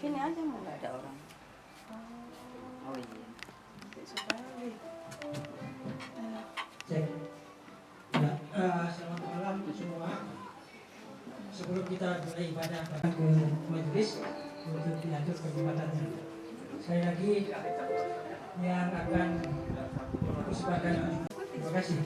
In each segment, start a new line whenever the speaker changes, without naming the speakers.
Sini aja mau nggak ada orang. Oh iya.
Cek. Ya, selamat malam semua. Sebelum kita mulai ibadah ke majelis untuk diatur perdebatannya. Sekali lagi yang akan persembahkan. Terima kasih.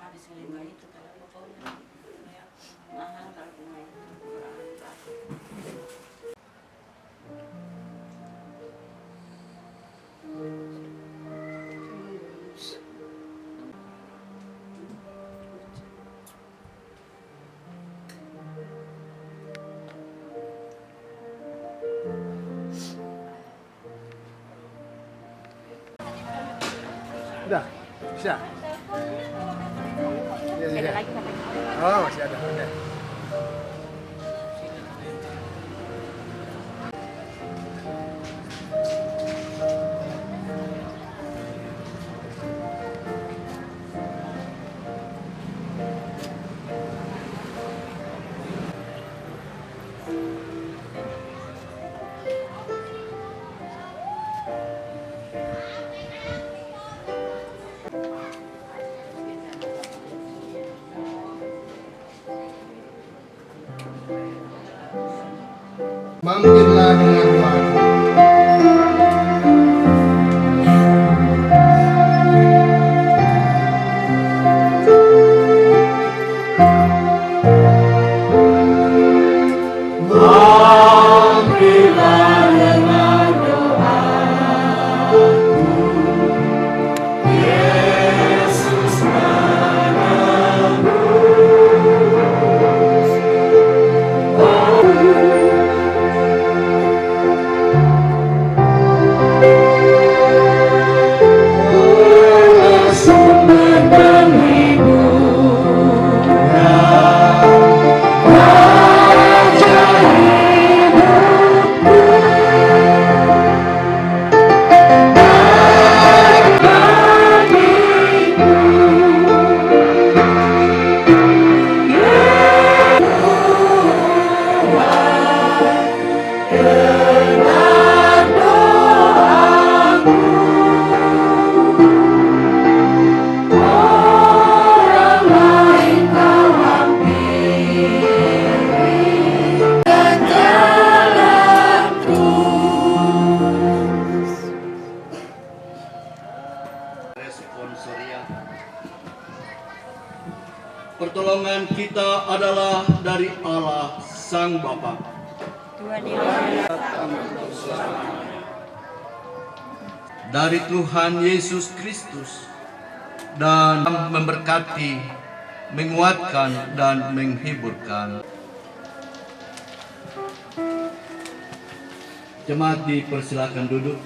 Habis lima itu kalau pokoknya mahal kalau bunga itu berapa?
Udah, bisa.
Beda lagi sampai.
Oh, masih ada. Oke. Bangkitlah dengan doaku.
Pertolongan kita adalah dari Allah Sang Bapa. Dari Tuhan Yesus Kristus, dan memberkati, menguatkan, dan menghiburkan. Jemaat dipersilakan duduk.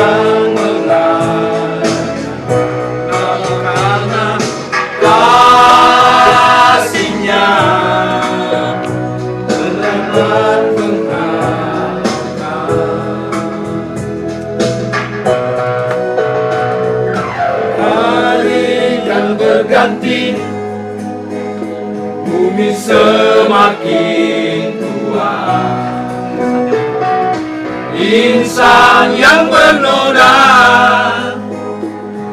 akan menang. Kalau karena kasih-Nya terdapat pengharapan. Hari kan berganti, bumi semakin tua. Insan yang bernoda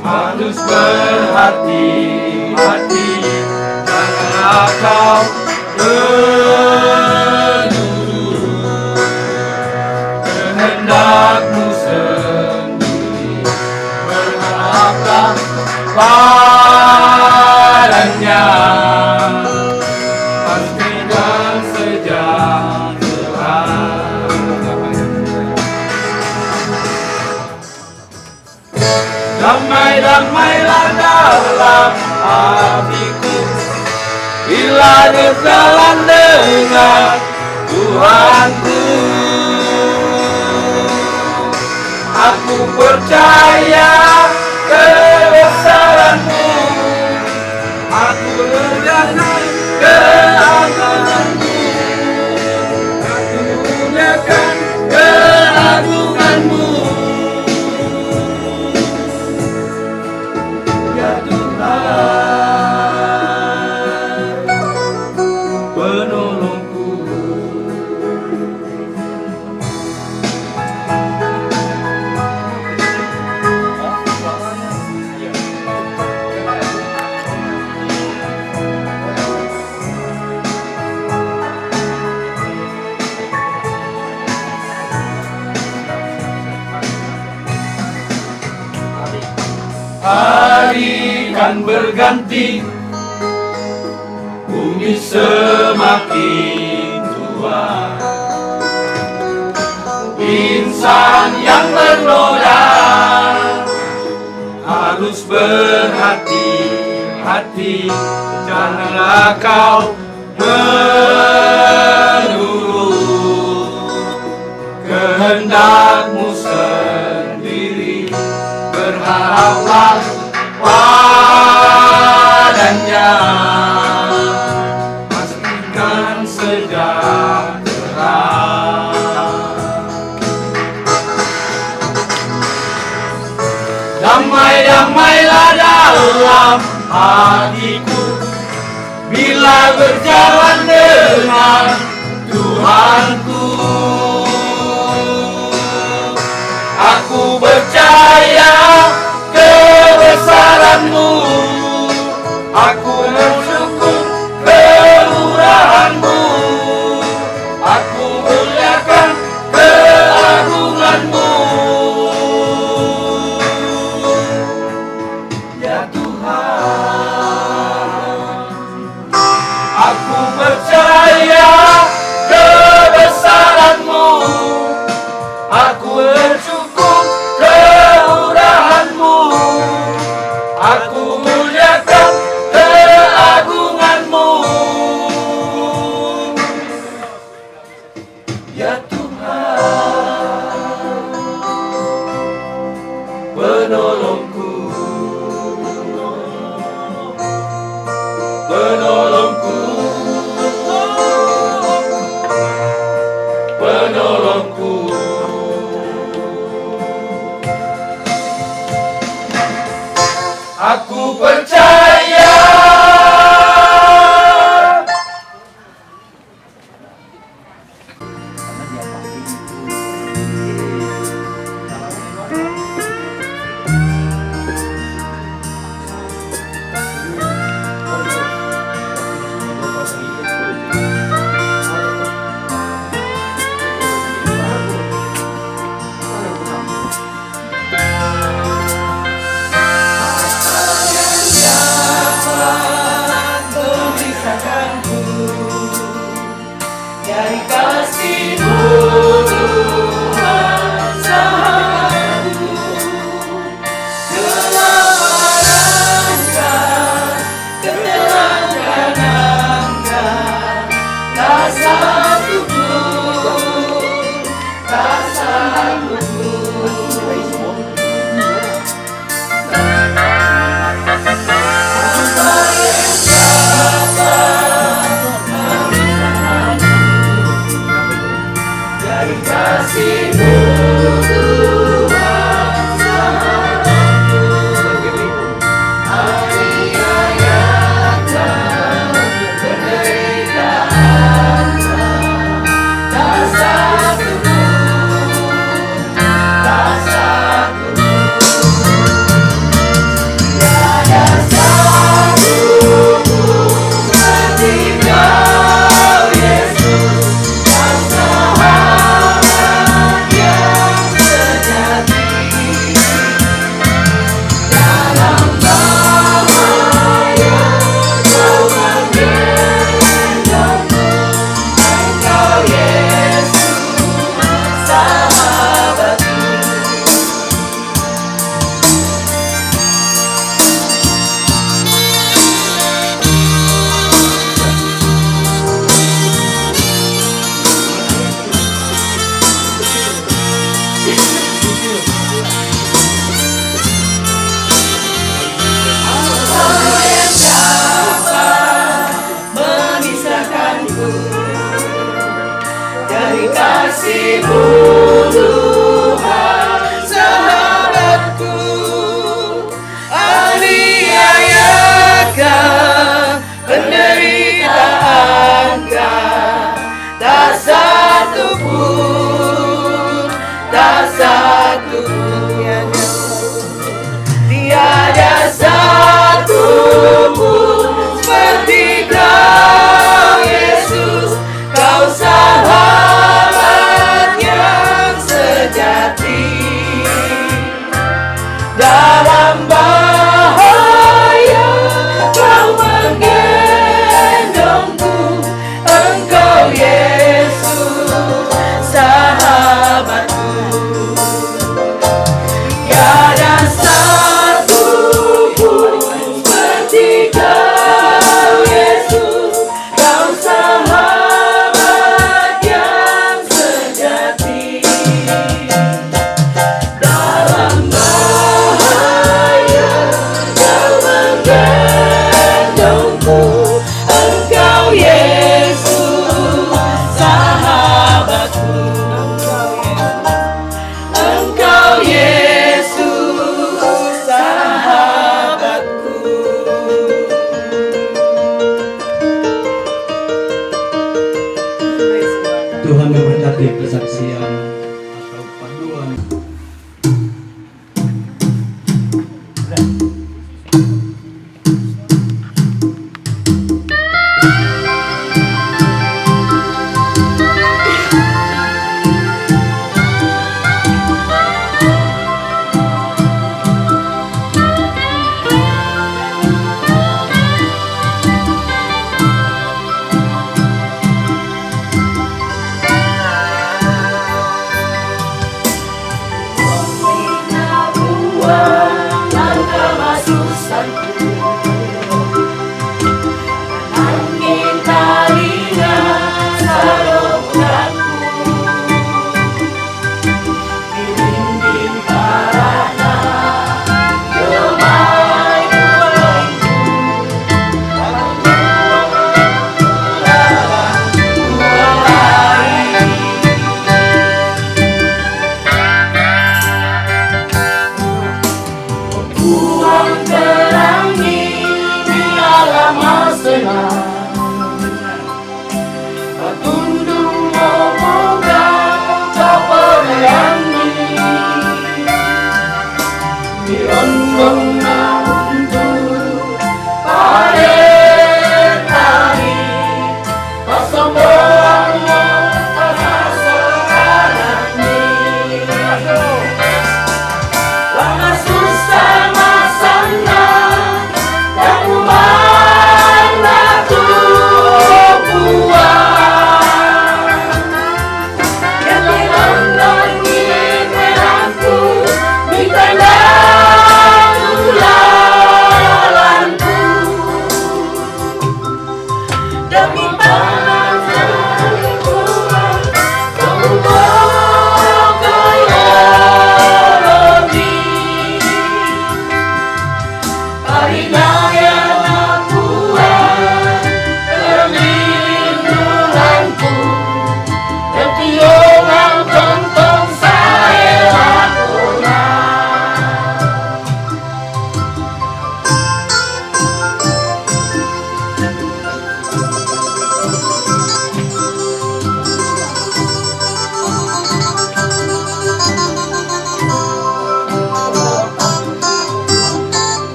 harus berhati-hati. Janganlah kau menurut kehendakmu sendiri. Berharaplah padanya, pastikan sejahtera. Damai-damailah dalam hatiku bila berjalan dengan Tuhanku. Aku percaya kebesaran-Mu, aku muliakan keagungan-Mu, aku muliakan keagungan-Mu. Ya Tuhan, penolongku. Hari kan berganti, bumi semakin tua. Insan yang bernoda harus berhati-hati. Janganlah kau menurut kehendakmu sendiri. Berharaplah padanya, pastikan sejahtera. Damai-damailah dalam hatiku bila berjalan dengan Tuhanku. Aku percaya kebesaran-Mu, aku bersyukur kemurahan-Mu, aku muliakan keagungan-Mu. Ya Tuhan, aku percaya kebesaran-Mu, aku bersyukur kemurahan-Mu, aku muliakan keagungan-Mu. Ya Tuhan, penolongku, penolongku, penolongku. Aku percaya. dalam bahaya kau menggendongku, Engkau Yesus sahabatku. Tiada satu pun seperti Kau Yesus, Kau sahabat yang sejati. Dalam bahaya Kau menggendongku, Engkau Yesus sahabatku. Engkau Yesus sahabatku.
Tuhan memberkati kesaksian atau panduan.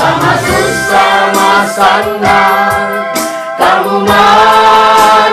Sama susah masangan kamu mati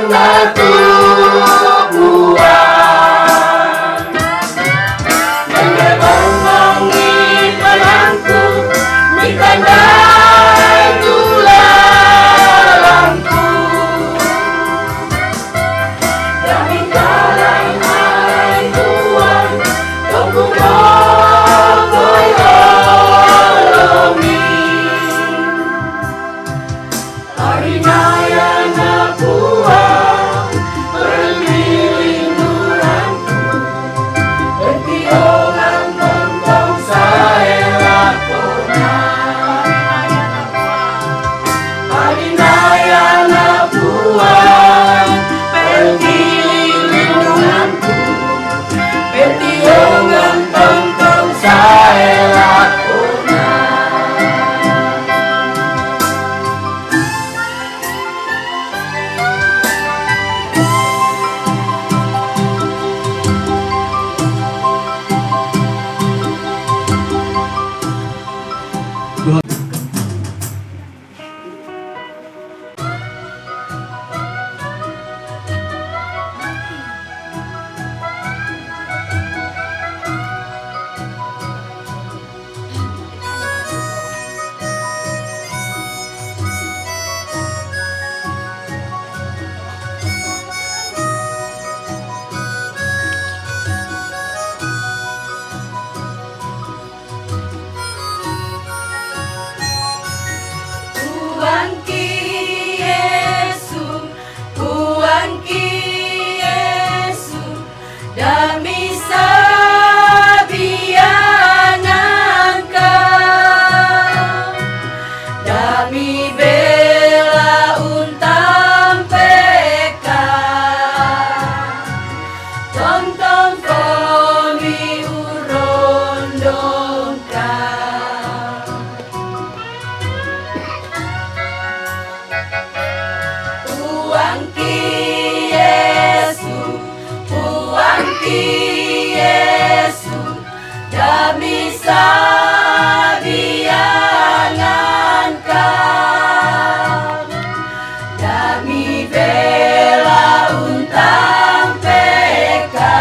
bela untang peka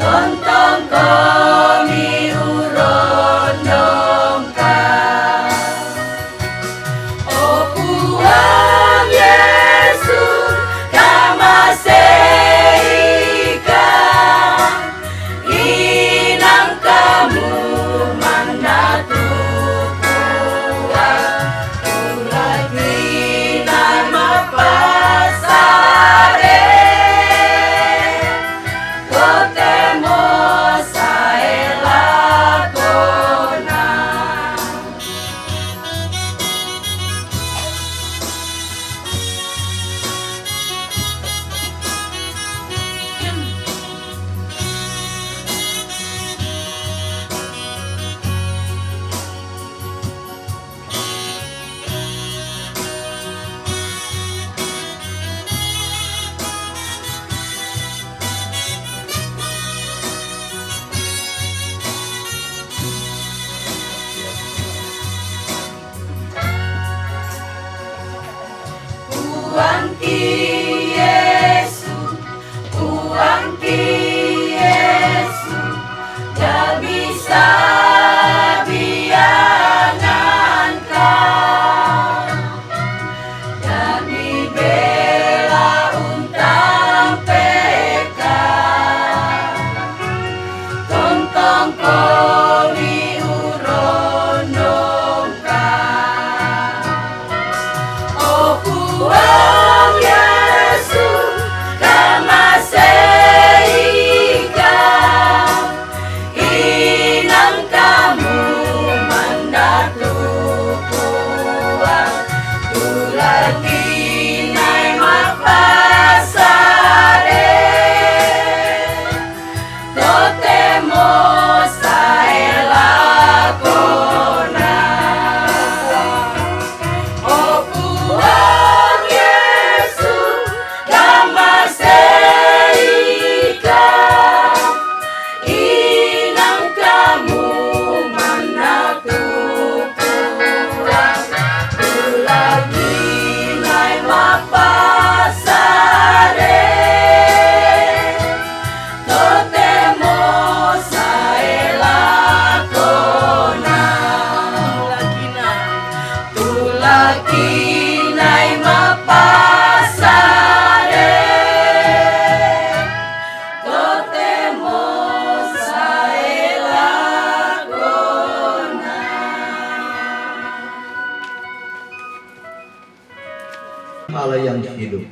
tontong komi uron dongka o puang Yesus kamaseika inang kamu mandatu puang ulagi nama pasare kotemo saela kona Puang ki Yesus, puang ki Yesus, gak bisa biangan kau. Dami bela untang peka, tontong komi uron dongka. Oh puang Yesus kamaseika inang kamu mandatu puang tulagi nai mapasare totemo saela kona oh puang Yesus kamaseika inang kamu mandatu puang tulagi nai mapasare totemo saela kona tulagi nai mapasare totemo saela kona.
Allah yang hidup,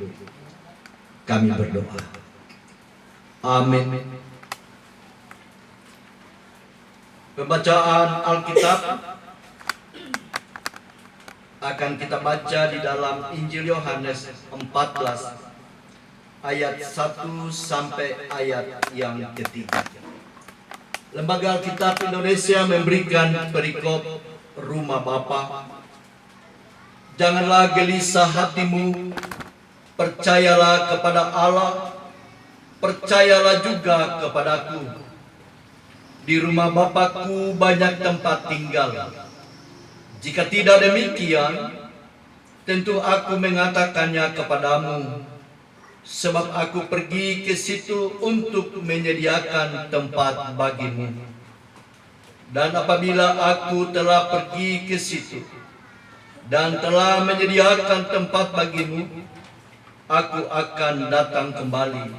kami berdoa. Amin. Pembacaan Alkitab akan kita baca di dalam Injil Yohanes 14 ayat 1 sampai ayat yang ketiga. Lembaga Alkitab Indonesia memberikan perikop Rumah Bapa. Janganlah gelisah hatimu, percayalah kepada Allah, percayalah juga kepadaku. Di rumah Bapakku banyak tempat tinggal. Jika tidak demikian, tentu aku mengatakannya kepadamu, sebab aku pergi ke situ untuk menyediakan tempat bagimu. Dan apabila aku telah pergi ke situ dan telah menyediakan tempat bagimu, aku akan datang kembali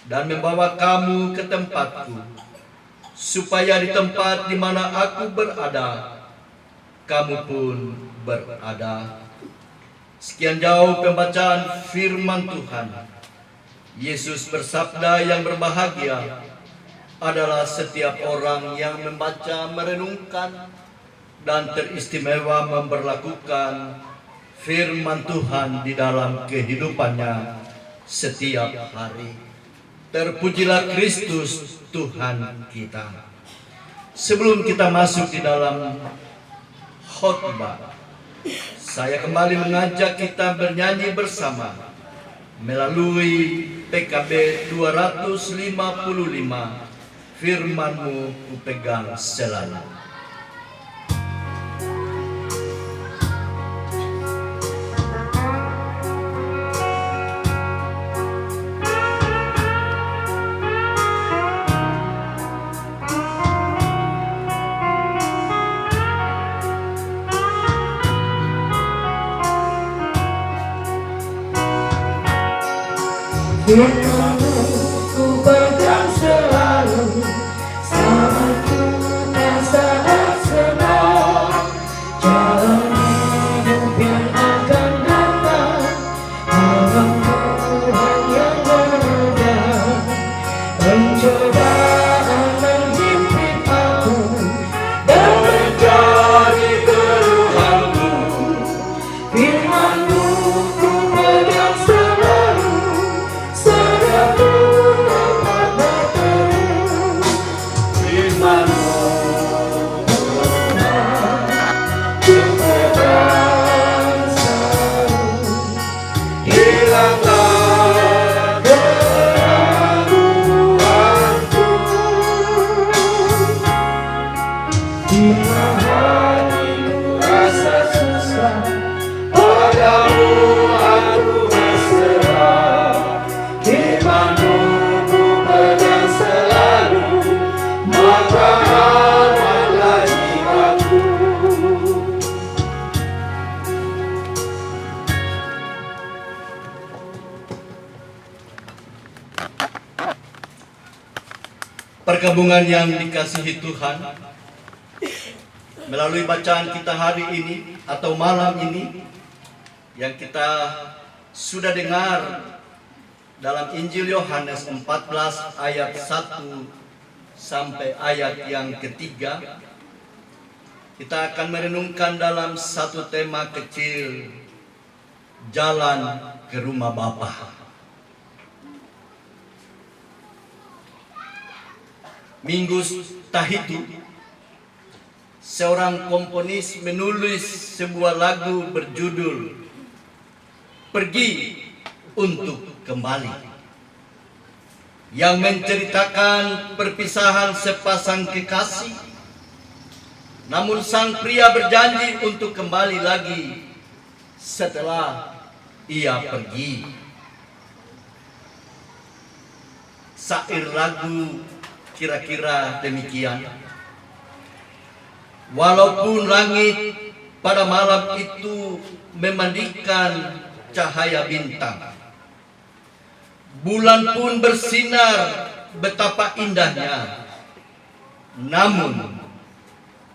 dan membawa kamu ke tempatku, supaya di tempat di mana aku berada, kamu pun berada. Sekian jauh pembacaan firman Tuhan. Yesus bersabda, yang berbahagia adalah setiap orang yang membaca, merenungkan, dan teristimewa memperlakukan firman Tuhan di dalam kehidupannya setiap hari. Terpujilah Kristus Tuhan kita. Sebelum kita masuk di dalam khotbah, saya kembali mengajak kita bernyanyi bersama melalui PKB 255, firman-Mu ku pegang selalu.
Firman-Mu ku pegang selalu, selamatku tak saat senang. Jalan hidup yang akan datang, dalam Tuhan yang menendang. Pencobaan menjepit aku dan menjadi keluhanku. Firman-Mu ku pegang selalu, setiap dapat berteduh. Firman-Mu ku pegang selalu, hilanglah keraguanku. Bila hatiku rasa susah, padamu aku berserah. Firman-Mu ku pegang selalu, maka amanlah jiwaku.
Perkabungan yang dikasihi Tuhan, melalui bacaan kita hari ini atau malam ini yang kita sudah dengar dalam Injil Yohanes 14 ayat 1 sampai ayat yang ketiga, kita akan merenungkan dalam satu tema kecil, jalan ke rumah Bapa. Minggu Tahitu, seorang komponis menulis sebuah lagu berjudul Pergi untuk Kembali, yang menceritakan perpisahan sepasang kekasih. Namun sang pria berjanji untuk kembali lagi setelah ia pergi. Syair lagu kira-kira demikian. Walaupun langit pada malam itu memandikan cahaya bintang, bulan pun bersinar betapa indahnya, namun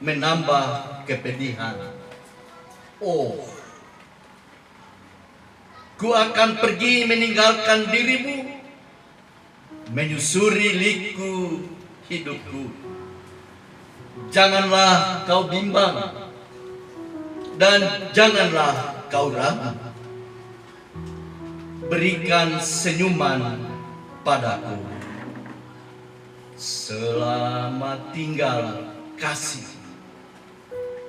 menambah kepedihan. Oh, ku akan pergi meninggalkan dirimu, menyusuri liku hidupku. Janganlah kau bimbang dan janganlah kau ragu. Berikan senyuman padaku. Selamat tinggal kasih,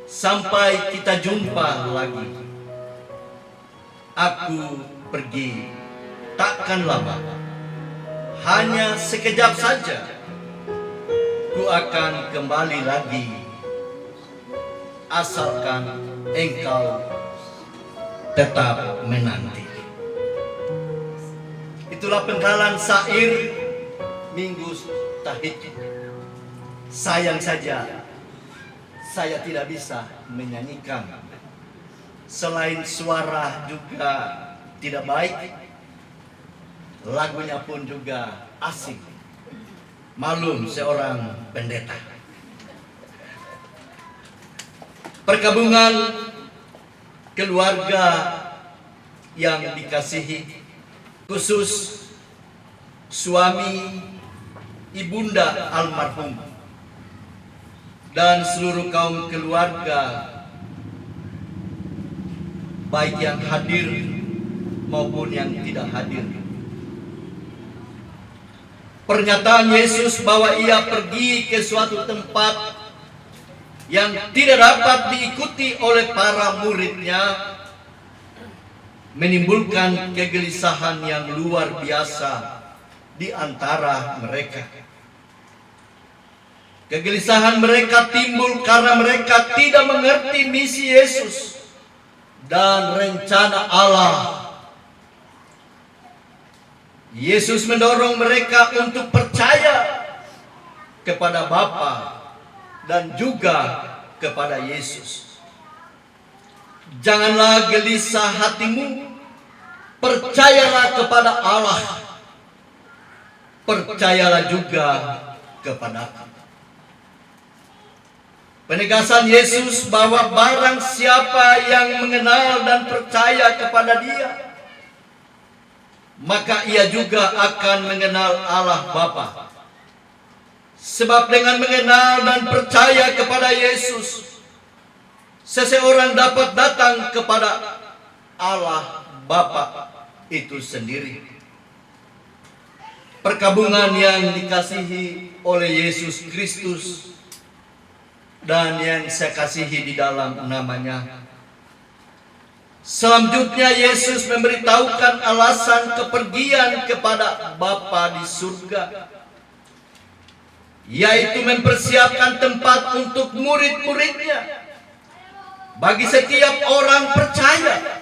sampai kita jumpa lagi. Aku pergi takkan lama, hanya sekejap saja. Ku akan kembali lagi, asalkan engkau tetap menanti. Itulah penggalan syair Minggu Tahitu. Sayang saja saya tidak bisa menyanyikan. Selain suara juga tidak baik, lagunya pun juga asing. Malum seorang pendeta. Perkabungan keluarga yang dikasihi, khusus suami ibunda almarhum dan seluruh kaum keluarga, baik yang hadir maupun yang tidak hadir. Pernyataan Yesus bahwa ia pergi ke suatu tempat yang tidak dapat diikuti oleh para muridnya menimbulkan kegelisahan yang luar biasa di antara mereka. Kegelisahan mereka timbul karena mereka tidak mengerti misi Yesus dan rencana Allah. Yesus mendorong mereka untuk percaya kepada Bapa dan juga kepada Yesus. Janganlah gelisah hatimu, percayalah kepada Allah percayalah juga kepadaku. Penegasan Yesus bahwa barang siapa yang mengenal dan percaya kepada Dia, maka ia juga akan mengenal Allah Bapa. Sebab dengan mengenal dan percaya kepada Yesus, seseorang dapat datang kepada Allah Bapa itu sendiri. Perkabungan yang dikasihi oleh Yesus Kristus dan yang saya kasihi di dalam namanya. Selanjutnya Yesus memberitahukan alasan kepergian kepada Bapa di surga, yaitu mempersiapkan tempat untuk murid-muridnya. Bagi setiap orang percaya,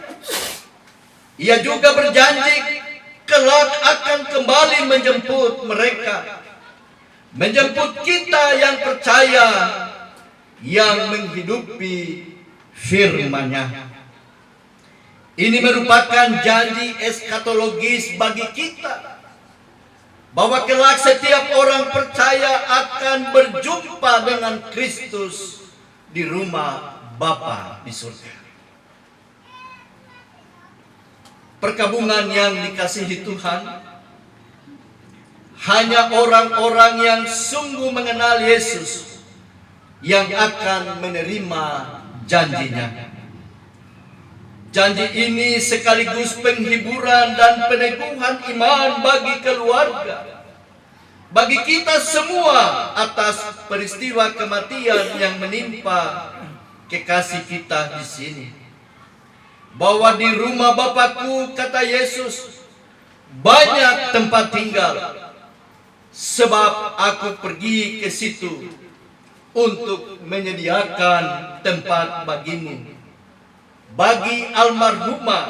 Ia juga berjanji kelak akan kembali menjemput mereka, menjemput kita yang percaya, yang menghidupi firman-Nya. Ini merupakan janji eskatologis bagi kita, bahwa kelak setiap orang percaya akan berjumpa dengan Kristus di rumah Bapa di surga. Perkabungan yang dikasihi Tuhan, hanya orang-orang yang sungguh mengenal Yesus yang akan menerima janjinya. Janji ini sekaligus penghiburan dan peneguhan iman bagi keluarga, bagi kita semua atas peristiwa kematian yang menimpa kekasih kita di sini. Bahwa di rumah Bapakku, kata Yesus, banyak tempat tinggal, sebab aku pergi ke situ untuk menyediakan tempat bagimu. Bagi almarhumah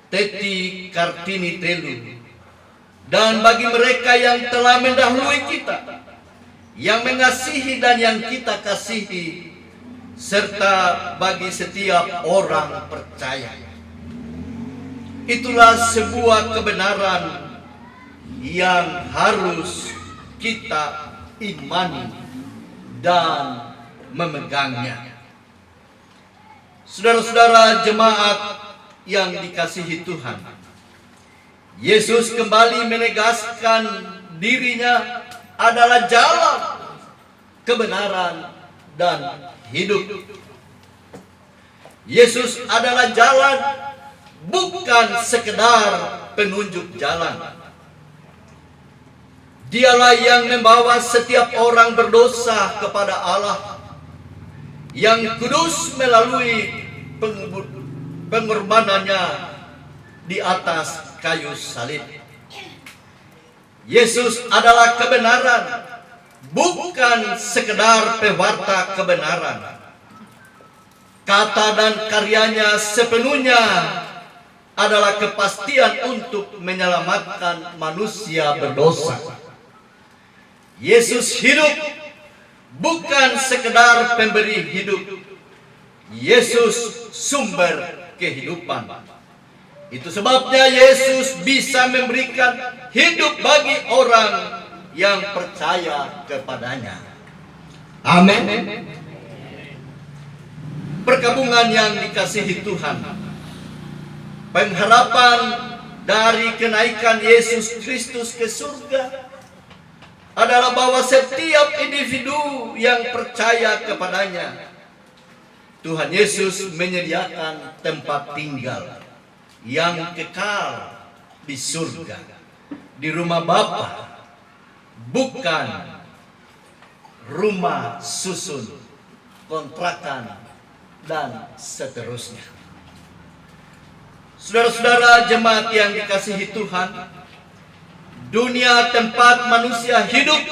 Teti Kartini Telu, dan bagi mereka yang telah mendahului kita, yang mengasihi dan yang kita kasihi, serta bagi setiap orang percaya. Itulah sebuah kebenaran yang harus kita imani dan memegangnya. Saudara-saudara jemaat yang dikasihi Tuhan, Yesus kembali menegaskan dirinya adalah jalan, kebenaran, dan hidup. Yesus adalah jalan, bukan sekedar penunjuk jalan. Dialah yang membawa setiap orang berdosa kepada Allah, yang kudus melalui pengorbanannya di atas kayu salib. Yesus adalah kebenaran, bukan sekedar pewarta kebenaran. Kata dan karyanya sepenuhnya adalah kepastian untuk menyelamatkan manusia berdosa. Yesus hidup, bukan sekedar pemberi hidup. Yesus sumber kehidupan. Itu sebabnya Yesus bisa memberikan hidup bagi orang yang percaya kepadanya. Amin. Perkabungan yang dikasihi Tuhan, pengharapan dari kenaikan Yesus Kristus ke surga adalah bahwa setiap individu yang percaya kepadanya, Tuhan Yesus menyediakan tempat tinggal yang kekal di surga, di rumah Bapa, bukan rumah susun, kontrakan, dan seterusnya. Saudara-saudara jemaat yang dikasihi Tuhan, dunia tempat manusia hidup,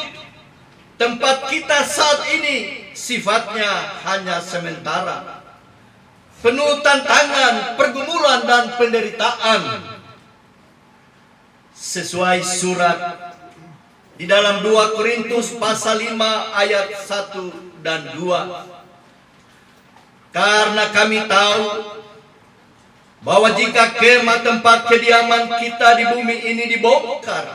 tempat kita saat ini sifatnya hanya sementara, penuh tantangan, pergumulan, dan penderitaan. Sesuai surat di dalam 2 Korintus pasal 5 ayat 1 dan 2. Karena kami tahu bahwa jika kemah tempat kediaman kita di bumi ini dibongkar,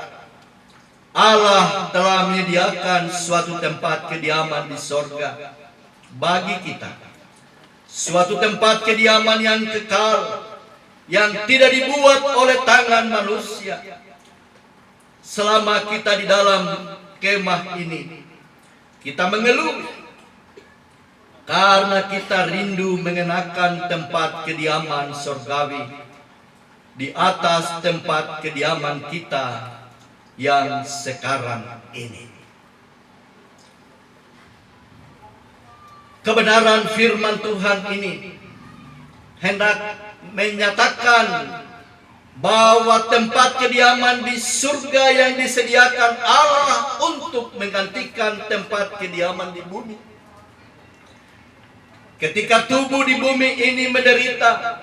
Allah telah menyediakan suatu tempat kediaman di sorga bagi kita. Suatu tempat kediaman yang kekal, yang tidak dibuat oleh tangan manusia. Selama kita di dalam kemah ini, kita mengeluh karena kita rindu mengenakan tempat kediaman sorgawi di atas tempat kediaman kita yang sekarang ini. Kebenaran firman Tuhan ini hendak menyatakan bahwa tempat kediaman di surga yang disediakan Allah untuk menggantikan tempat kediaman di bumi. Ketika tubuh di bumi ini menderita,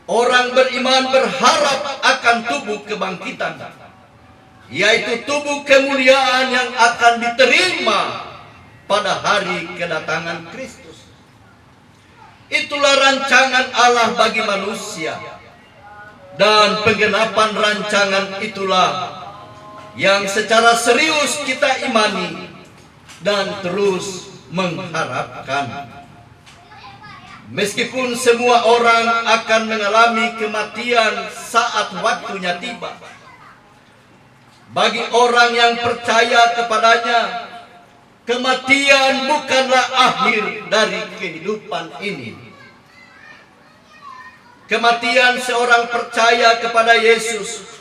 orang beriman berharap akan tubuh kebangkitan, yaitu tubuh kemuliaan yang akan diterima pada hari kedatangan Kristus. Itulah rancangan Allah bagi manusia, dan penggenapan rancangan itulah yang secara serius kita imani dan terus mengharapkan. Meskipun semua orang akan mengalami kematian saat waktunya tiba, bagi orang yang percaya kepadanya, kematian bukanlah akhir dari kehidupan ini. Kematian seorang percaya kepada Yesus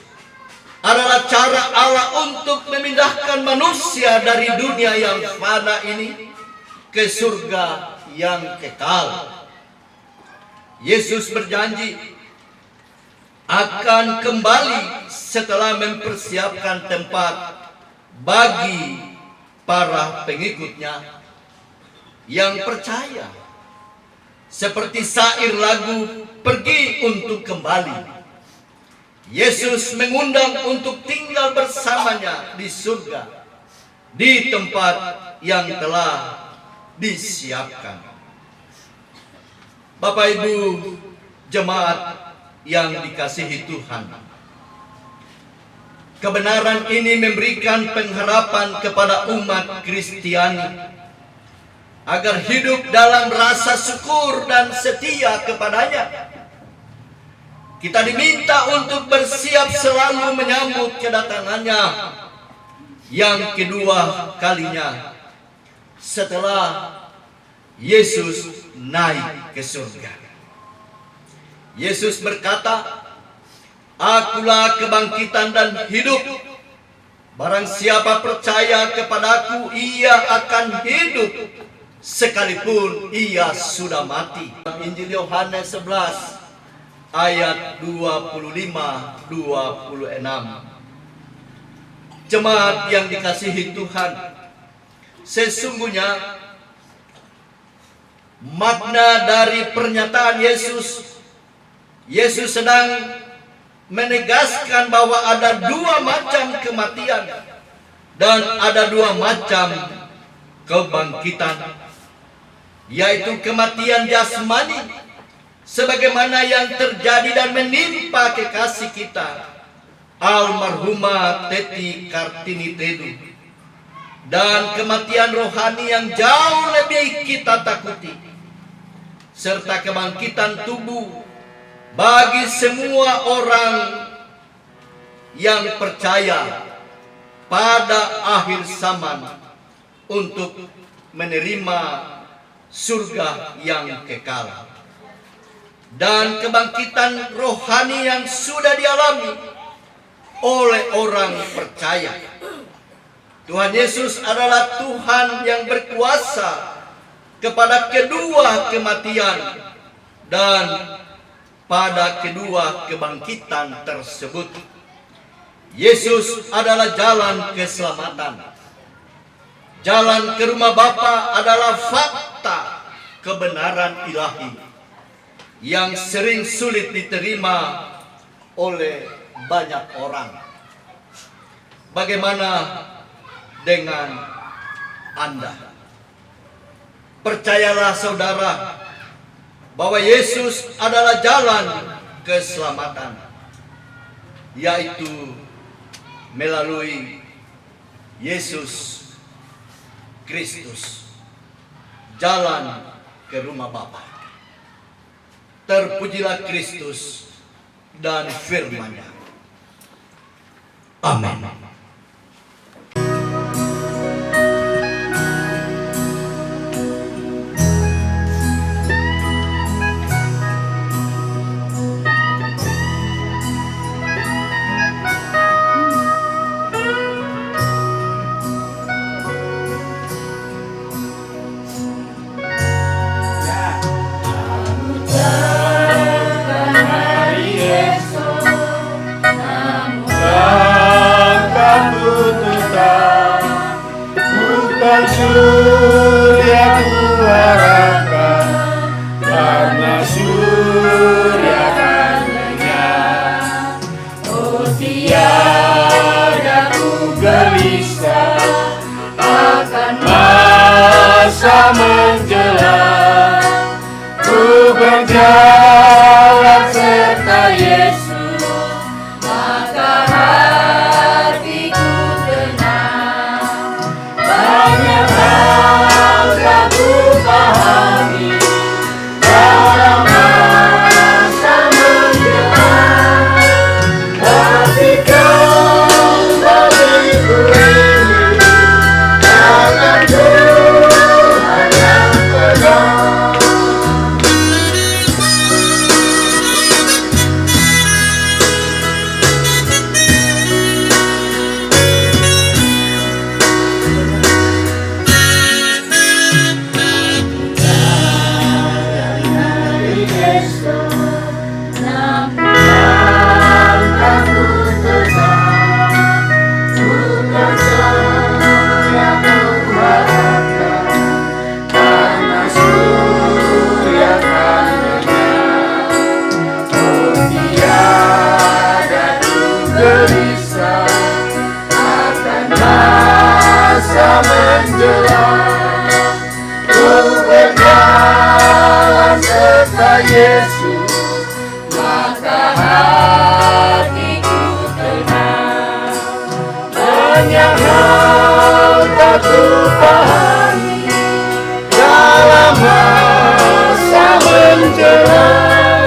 adalah cara Allah untuk memindahkan manusia dari dunia yang fana ini ke surga yang kekal. Yesus berjanji akan kembali setelah mempersiapkan tempat bagi para pengikutnya yang percaya. Seperti syair lagu "Pergi untuk Kembali", Yesus mengundang untuk tinggal bersamanya di surga, di tempat yang telah disiapkan. Bapak Ibu jemaat yang dikasihi Tuhan, kebenaran ini memberikan pengharapan kepada umat Kristiani agar hidup dalam rasa syukur dan setia kepadanya. Kita diminta untuk bersiap selalu menyambut kedatangannya yang kedua kalinya setelah Yesus naik ke surga. Yesus berkata, "Akulah kebangkitan dan hidup. Barang siapa percaya kepadaku, ia akan hidup sekalipun ia sudah mati." Injil Yohanes 11 ayat 25-26. Jemaat yang dikasihi Tuhan, sesungguhnya makna dari pernyataan Yesus sedang menegaskan bahwa ada dua macam kematian dan ada dua macam kebangkitan, yaitu kematian jasmani sebagaimana yang terjadi dan menimpa kekasih kita almarhumah Teti Kartini Tedu, dan kematian rohani yang jauh lebih kita takuti, serta kebangkitan tubuh bagi semua orang yang percaya pada akhir zaman untuk menerima surga yang kekal, dan kebangkitan rohani yang sudah dialami oleh orang percaya. Tuhan Yesus adalah Tuhan yang berkuasa kepada kedua kematian dan pada kedua kebangkitan tersebut. Yesus adalah jalan keselamatan. Jalan ke rumah Bapa adalah fakta kebenaran ilahi yang sering sulit diterima oleh banyak orang. Bagaimana dengan Anda? Percayalah saudara bahwa Yesus adalah jalan keselamatan, yaitu melalui Yesus Kristus, jalan ke rumah Bapa. Terpujilah Kristus dan firman-Nya. Amin.
Surya kuharapkan, karena surya kan lenyap. Oh tiada ku gelisah akan masa menjelang. Ku berjalan serta Yesus, maka hatiku tenang. Banyak hal tak ku pahami dalam masa menjelang, tapi Kau bagiku ini tangan Tuhan yang pegang. Menjelang, ku berjalan serta Yesus, maka hatiku tenang. Banyak hal tak ku pahami dalam masa menjelang,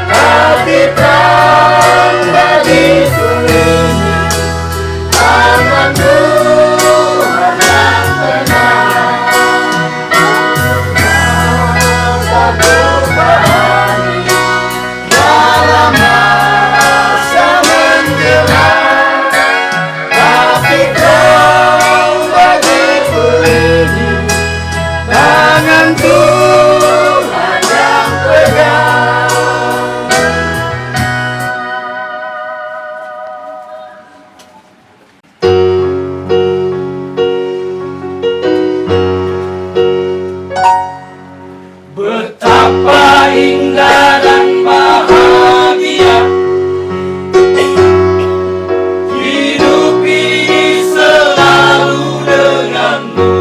tapi Kau bagiku ini tangan Tuhan yang tenang. Tak kupahami dalam masa menjelang, tapi Kau bagiku ini tangan Tuhan yang pegang. Betapa indah dan bahagia hidup ini selalu denganmu.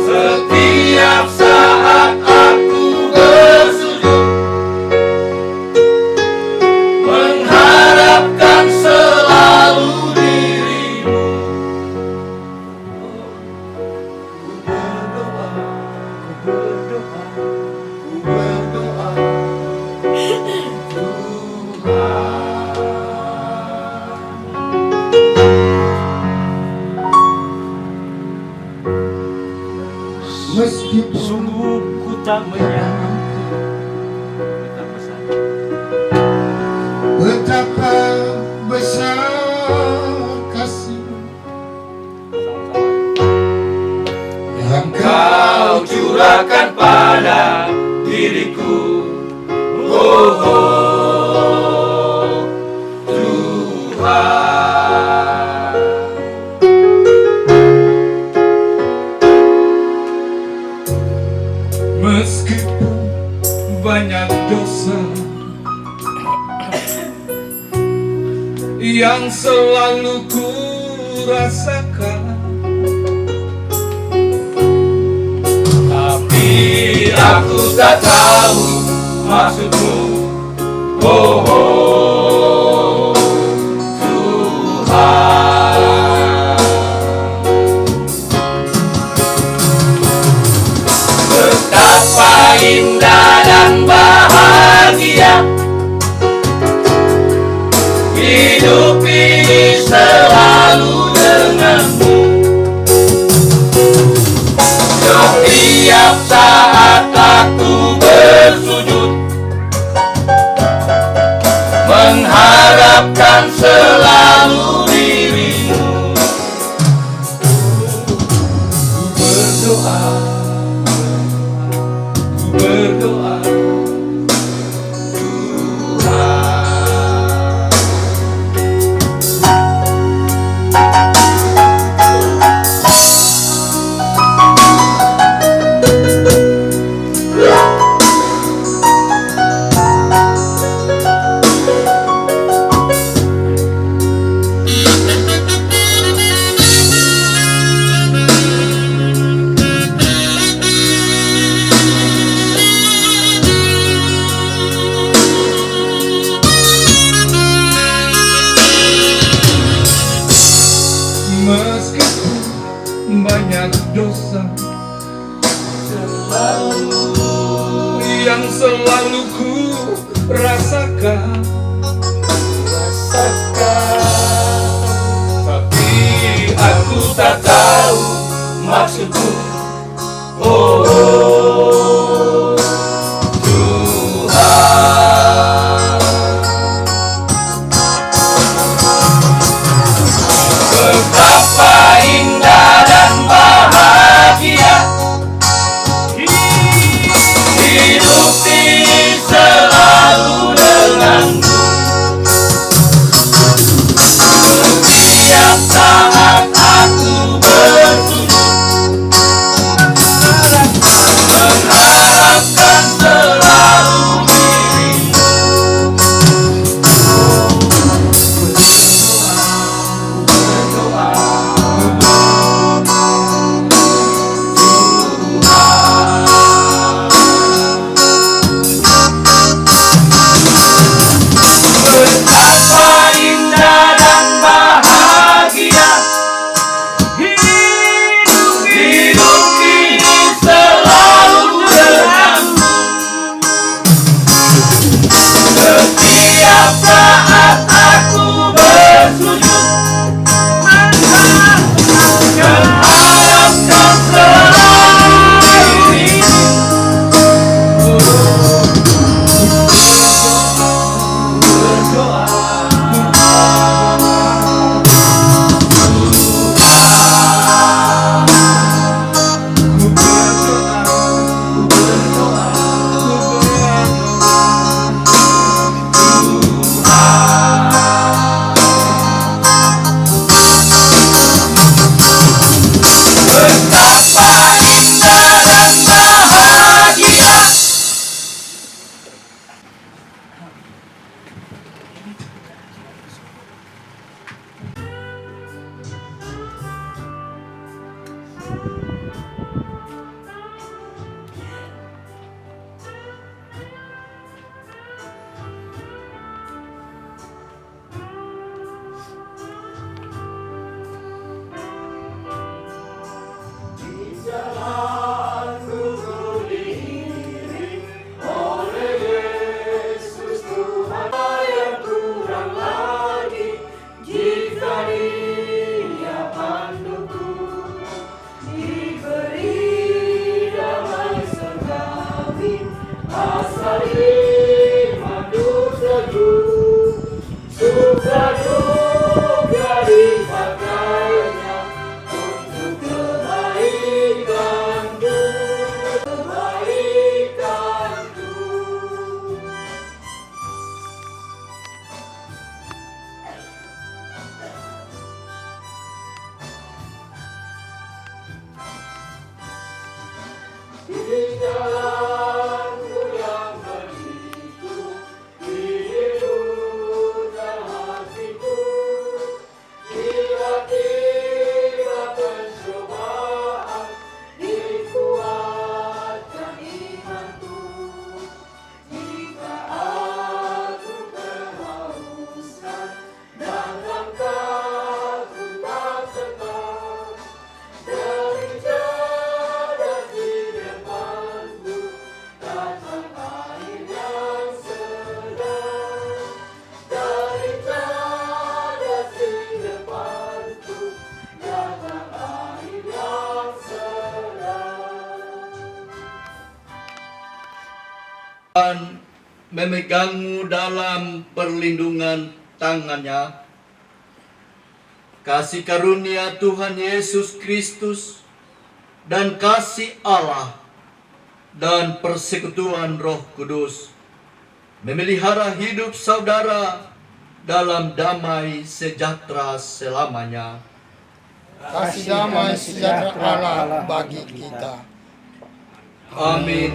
Setiap saat aku bersujud mengharapkan selalu dirimu. Meskipun sungguh ku tak menyangka betapa besar kasih yang Kau curahkan pada diriku. Oh, oh Tuhan. Meskipun banyak dosa yang selalu ku rasakan, tapi aku tak tahu maksud-Mu. Oh, oh Tuhan. mengharapkan selalu dirimu. Berdoa, berdoa, Tuhan. Meskipun banyak dosa yang selalu ku rasakan, tapi aku tak tahu maksudku. Oh Tuhan, betapa indah dan bahagia hidup ini selalu denganmu. Setiap saat aku bersujud mengharapkan selalu dirimu. Betapa indah dan bahagia hidup ini selalu denganmu. Setiap saat aku bersujud mengharapkan selalu dirimu. Betapa indah dan bahagia
memegangmu dalam perlindungan tangannya. Kasih karunia Tuhan Yesus Kristus dan kasih Allah dan persekutuan Roh Kudus memelihara hidup saudara dalam damai sejahtera selamanya.
Kasih damai sejahtera Allah bagi kita.
Amin.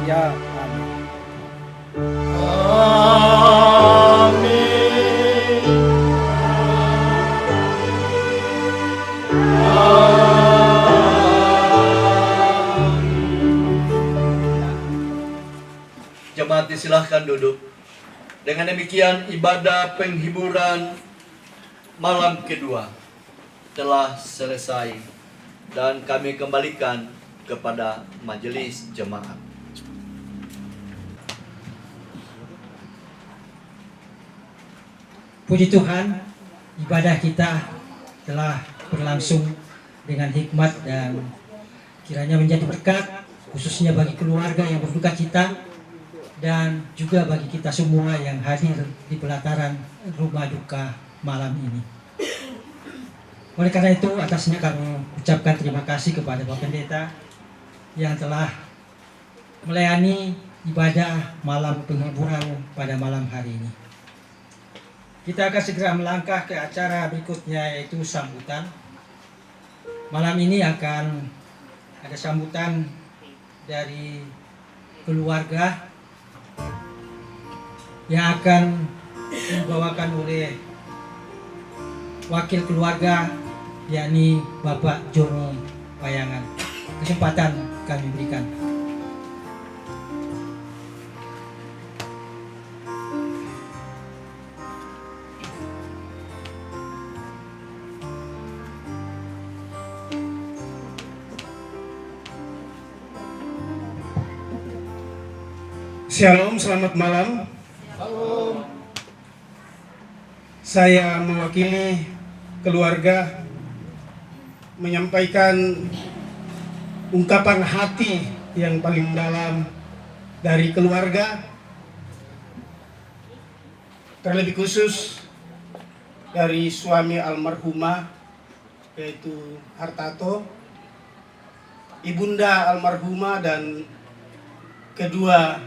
Ya, amin.
Jemaat disilahkan duduk. Dengan demikian ibadah penghiburan malam kedua telah selesai dan kami kembalikan kepada majelis jemaat.
Puji Tuhan, ibadah kita telah berlangsung dengan hikmat dan kiranya menjadi berkat khususnya bagi keluarga yang berduka cita dan juga bagi kita semua yang hadir di pelataran rumah duka malam ini. Oleh karena itu, atasnya kami ucapkan terima kasih kepada Bapak Pendeta yang telah melayani ibadah malam penghiburan pada malam hari ini. Kita akan segera melangkah ke acara berikutnya, yaitu sambutan. Malam ini akan ada sambutan dari keluarga yang akan dibawakan oleh wakil keluarga, yakni Bapak Joni Payangan. Kesempatan kami berikan.
Shalom, selamat malam. Saya mewakili keluarga menyampaikan ungkapan hati yang paling dalam dari keluarga, terlebih khusus dari suami almarhumah yaitu Hartato, ibunda almarhumah dan kedua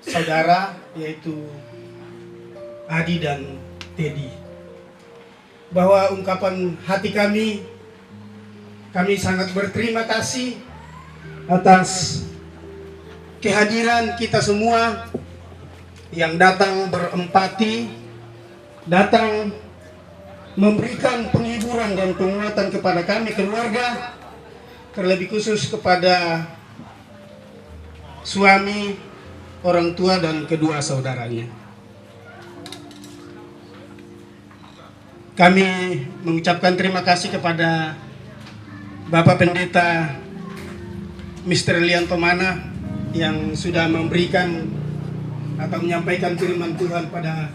saudara yaitu Adi dan Teddy. Bahwa ungkapan hati kami sangat berterima kasih atas kehadiran kita semua yang datang berempati, datang memberikan penghiburan dan penguatan kepada kami keluarga, terlebih khusus kepada suami, orang tua dan kedua saudaranya. Kami mengucapkan terima kasih kepada Bapak Pendeta Mr. Lianto Mana yang sudah memberikan atau menyampaikan firman Tuhan pada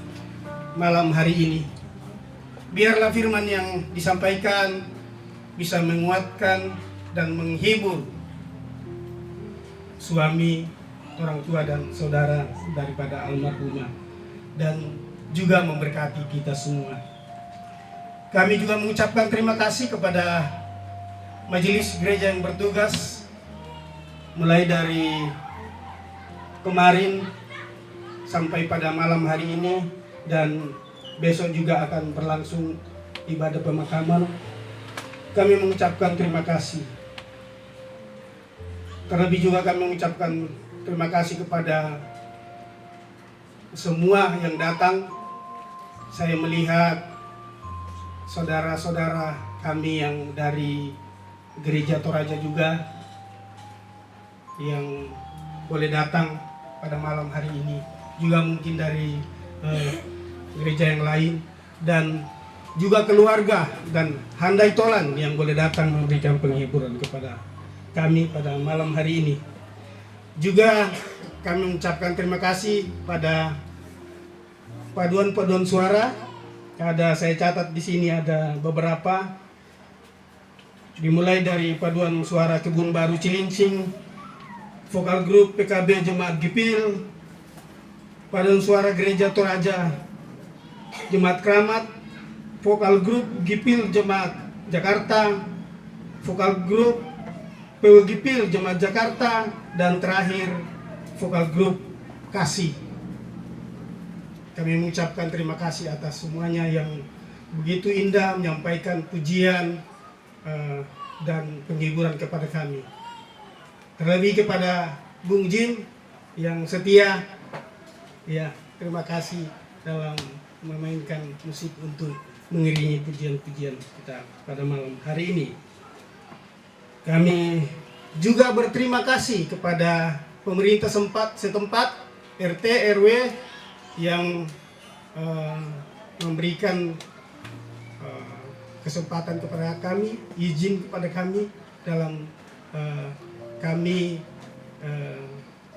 malam hari ini. Biarlah firman yang disampaikan bisa menguatkan dan menghibur suami, orang tua dan saudara daripada almarhumah dan juga memberkati kita semua. Kami juga mengucapkan terima kasih kepada majelis gereja yang bertugas mulai dari kemarin sampai pada malam hari ini dan besok juga akan berlangsung ibadah pemakaman. Kami mengucapkan terima kasih. Terlebih juga kami mengucapkan terima kasih kepada semua yang datang. Saya melihat saudara-saudara kami yang dari gereja Toraja juga yang boleh datang pada malam hari ini, juga mungkin dari gereja yang lain, dan juga keluarga dan handai tolan yang boleh datang memberikan penghiburan kepada kami pada malam hari ini. Juga kami mengucapkan terima kasih pada paduan-paduan suara. Saya catat di sini ada beberapa, dimulai dari paduan suara Kebun Baru Cilincing, vokal grup PKB Jemaat Gipil, paduan suara Gereja Toraja Jemaat Keramat, Vokal Grup Gipil Jemaat Jakarta, Vokal Grup PW Gipil Jemaat Jakarta, dan terakhir Vokal Grup Kasih. Kami mengucapkan terima kasih atas semuanya yang begitu indah menyampaikan pujian dan penghiburan kepada kami. Terlebih kepada Bung Jim yang setia, ya, terima kasih dalam memainkan musik untuk mengiringi pujian-pujian kita pada malam hari ini. Kami juga berterima kasih kepada pemerintah setempat, RT, RW yang memberikan kesempatan kepada kami, izin kepada kami dalam kami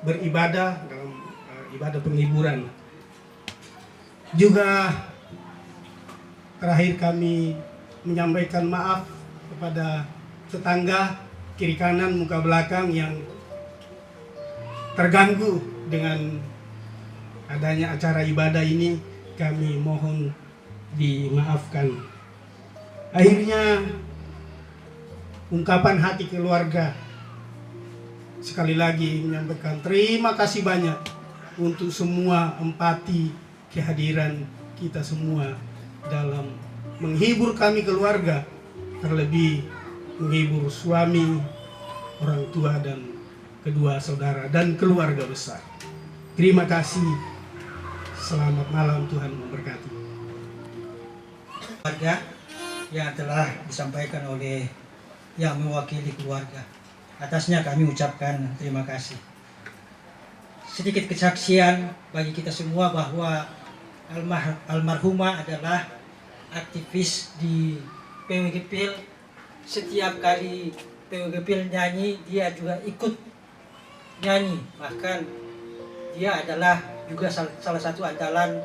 beribadah dalam ibadah penghiburan. Juga terakhir kami menyampaikan maaf kepada tetangga kiri kanan muka belakang yang terganggu dengan adanya acara ibadah ini. Kami mohon dimaafkan. Akhirnya ungkapan hati keluarga sekali lagi menyampaikan terima kasih banyak untuk semua empati kehadiran kita semua dalam menghibur kami keluarga, terlebih menghibur suami, orang tua, dan kedua saudara dan keluarga besar. Terima kasih. Selamat malam, Tuhan memberkati.
Keluarga yang telah disampaikan oleh yang mewakili keluarga, atasnya kami ucapkan terima kasih. Sedikit kesaksian bagi kita semua bahwa almarhumah adalah aktivis di PW Gipil. Setiap kali PW Gipil nyanyi, dia juga ikut nyanyi. Bahkan dia adalah juga salah satu andalan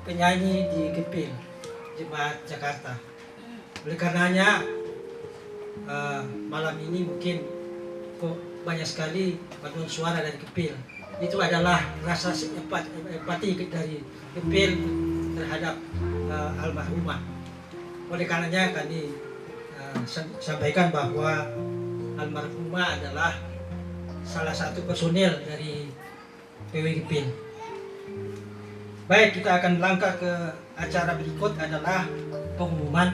penyanyi di Gipil Jemaat Jakarta. Oleh karenanya malam ini mungkin kok banyak sekali paduan suara dari Gipil. Itu adalah rasa empati dari Gipil terhadap almarhumah. Oleh karenanya kami sampaikan bahwa almarhumah adalah salah satu personil dari PW Gipil. Baik, kita akan melangkah ke acara berikut adalah pengumuman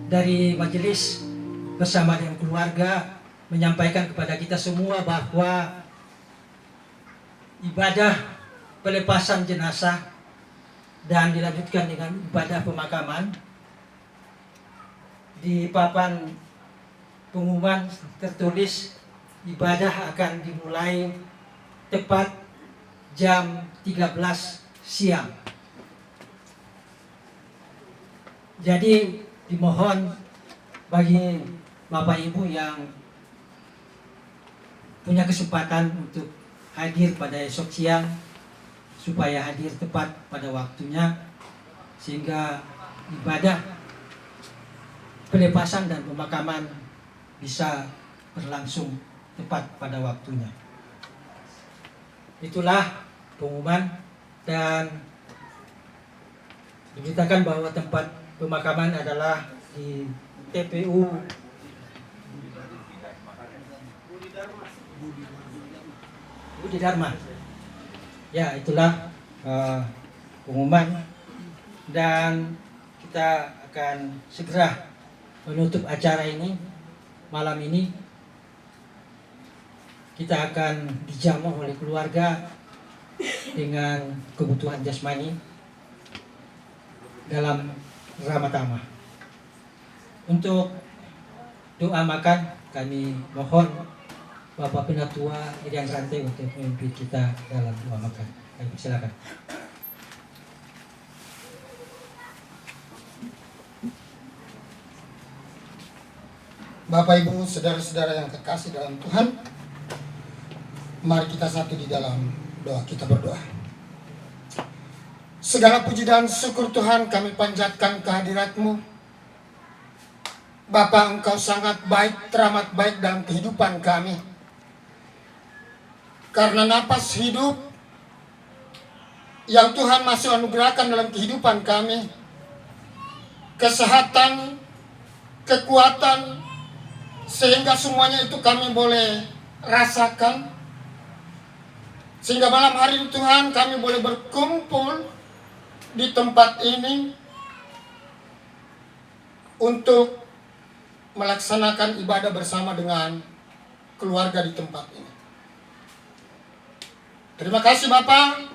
dari majelis bersama dengan keluarga menyampaikan kepada kita semua bahwa ibadah pelepasan jenazah dan dilanjutkan dengan ibadah pemakaman. Di papan pengumuman tertulis ibadah akan dimulai tepat jam 13 siang. Jadi dimohon bagi Bapak Ibu yang punya kesempatan untuk hadir pada esok siang supaya hadir tepat pada waktunya sehingga ibadah pelepasan dan pemakaman bisa berlangsung tepat pada waktunya. Itulah pengumuman, dan diberitakan bahwa tempat pemakaman adalah di TPU Budi Dharma. Ya, itulah pengumuman, dan kita akan segera menutup acara ini. Malam ini kita akan dijamu oleh keluarga dengan kebutuhan jasmani dalam ramah tamah. Untuk doa makan, kami mohon Bapak Penatua Irian Rantai untuk memimpin kita dalam doa makan. Kami silakan.
Bapak Ibu, saudara-saudara yang kekasih dalam Tuhan, mari kita satu di dalam doa. Kita berdoa. Segala puji dan syukur Tuhan kami panjatkan kehadirat-Mu. Bapa, Engkau sangat baik, teramat baik dalam kehidupan kami. Karena napas hidup yang Tuhan masih anugerahkan dalam kehidupan kami, kesehatan, kekuatan, sehingga semuanya itu kami boleh rasakan. Sehingga malam hari ini Tuhan kami boleh berkumpul di tempat ini untuk melaksanakan ibadah bersama dengan keluarga di tempat ini. Terima kasih Bapak.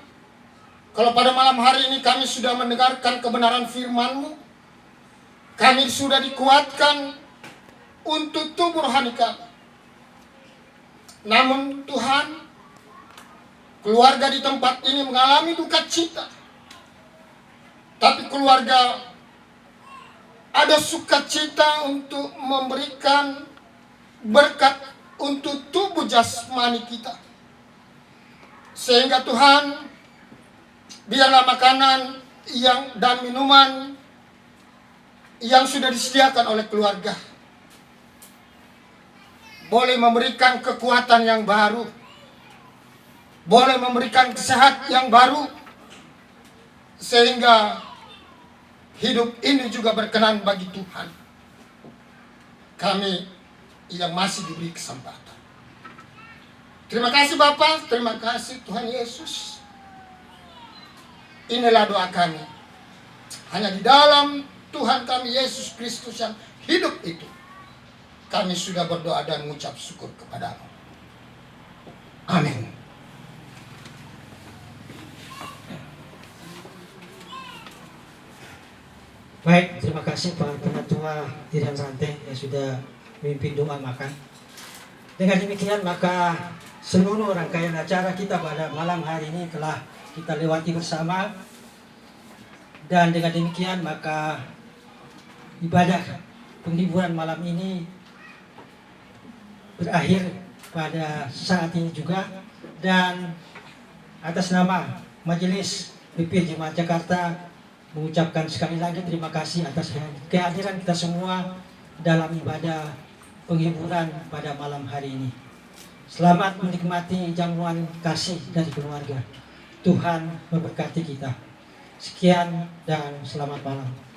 Kalau pada malam hari ini kami sudah mendengarkan kebenaran firman-Mu, kami sudah dikuatkan untuk tubuh rohani kami. Namun Tuhan, keluarga di tempat ini mengalami duka cita. Tapi keluarga ada sukacita untuk memberikan berkat untuk tubuh jasmani kita. Sehingga Tuhan, biarlah makanan dan minuman yang sudah disediakan oleh keluarga boleh memberikan kekuatan yang baru, boleh memberikan kesehatan yang baru, sehingga hidup ini juga berkenan bagi Tuhan. Kami yang masih diberi kesempatan. Terima kasih Bapa, terima kasih Tuhan Yesus. Inilah doa kami. Hanya di dalam Tuhan kami Yesus Kristus yang hidup itu, kami sudah berdoa dan mengucap syukur kepada-Mu. Amin.
Baik, terima kasih Pak Penatua Dirian Sante yang sudah memimpin doa makan. Dengan demikian maka seluruh rangkaian acara kita pada malam hari ini telah kita lewati bersama. Dan dengan demikian maka ibadah penghiburan malam ini berakhir pada saat ini juga. Dan atas nama Majelis BP Jemaat Jakarta mengucapkan sekali lagi terima kasih atas kehadiran kita semua dalam ibadah penghiburan pada malam hari ini. Selamat menikmati jamuan kasih dari keluarga. Tuhan memberkati kita. Sekian dan selamat malam.